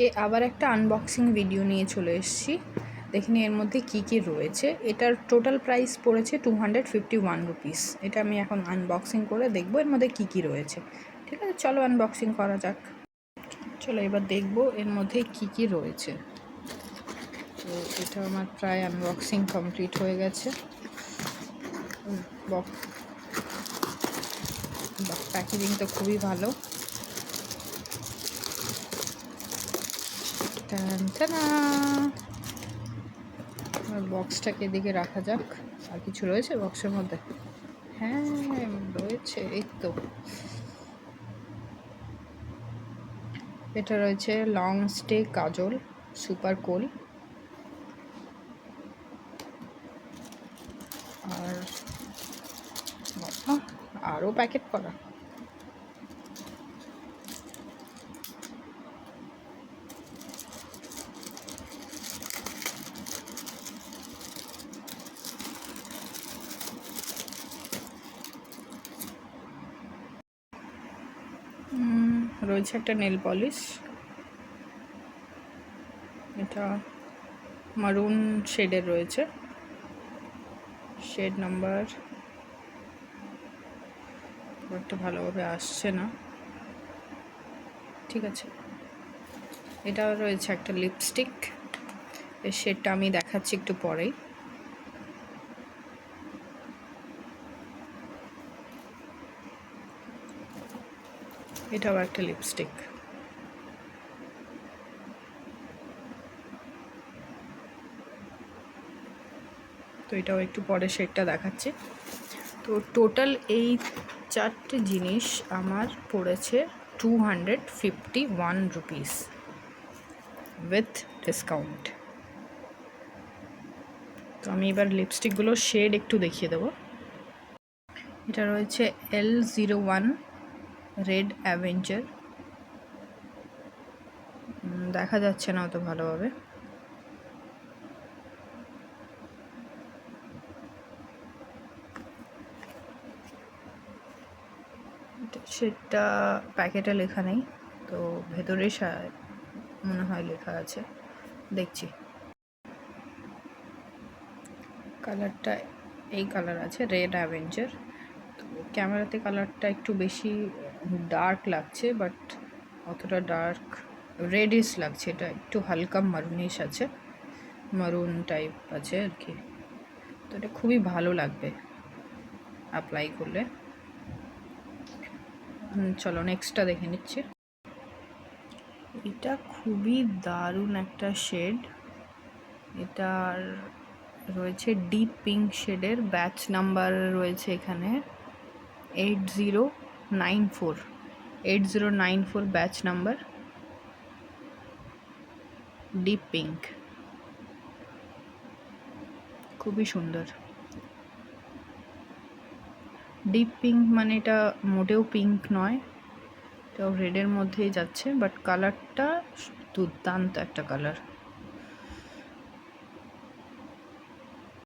আজকে আবার একটা আনবক্সিং ভিডিও নিয়ে চলে এসেছি। দেখুন এর মধ্যে কী কী রয়েছে। এটার টোটাল প্রাইস পড়েছে 251 রুপিস। এটা আমি এখন আনবক্সিং করে দেখব এর মধ্যে কী কী রয়েছে। ঠিক আছে, চলো আনবক্সিং করা যাক। চলো এবার দেখব এর মধ্যে কী কী রয়েছে। তো এটা আমার প্রায় আনবক্সিং কমপ্লিট হয়ে গেছে। প্যাকেজিং তো খুবই ভালো। বক্সটাকে এদিকে রাখা যাক। আর কিছু রয়েছে বক্সের মধ্যে? হ্যাঁ রয়েছে, এই তো। এটা রয়েছে লং স্টে কাজল সুপার কোল। আর আরও প্যাকেট করা। রয়েছে একটা নেল পলিশ। এটা মারুন শেডের রয়েছে, শেড নাম্বার একটা ভালোভাবে আসছে না, ঠিক আছে। এটা রয়েছে একটা লিপস্টিক, এর শেডটা আমি দেখাচ্ছি একটু পরেই। এটাও একটা লিপস্টিক। তো এটাও একটু পরে শেডটা দেখাচ্ছি। তো টোটাল এই চারটে জিনিস আমার পড়েছে 251 রুপিস উইথ ডিসকাউন্ট। তো আমি এবার লিপস্টিকগুলোর শেড একটু দেখিয়ে দেবো। এটা রয়েছে L01 রেড অ্যাভেঞ্জার, দেখা যাচ্ছে না অত ভালোভাবে। সেটা প্যাকেটে লেখা নেই, তো ভেতরে মনে হয় লেখা আছে, দেখছি। কালারটা এই কালার আছে, রেড অ্যাভেঞ্জার। তো ক্যামেরাতে কালারটা একটু বেশি ডার্ক লাগছে, বাট অতটা ডার্ক রেডিশ লাগছে। এটা একটু হালকা মারুনিশ আছে, মারুন টাইপ আছে আর কি। তো এটা খুবই ভালো লাগবে অ্যাপ্লাই করলে। চলো নেক্সটটা দেখে নিচ্ছি। এটা খুবই দারুণ একটা শেড। এটার রয়েছে ডিপ পিঙ্ক শেডের, ব্যাচ নাম্বার রয়েছে এখানে 8094 ব্যাচ নাম্বার, ডিপ পিঙ্ক। খুবই সুন্দর। ডিপ পিঙ্ক মানে এটা মোটেও পিঙ্ক নয়, এটাও রেডের মধ্যেই যাচ্ছে, বাট কালারটা দুর্দান্ত একটা কালার।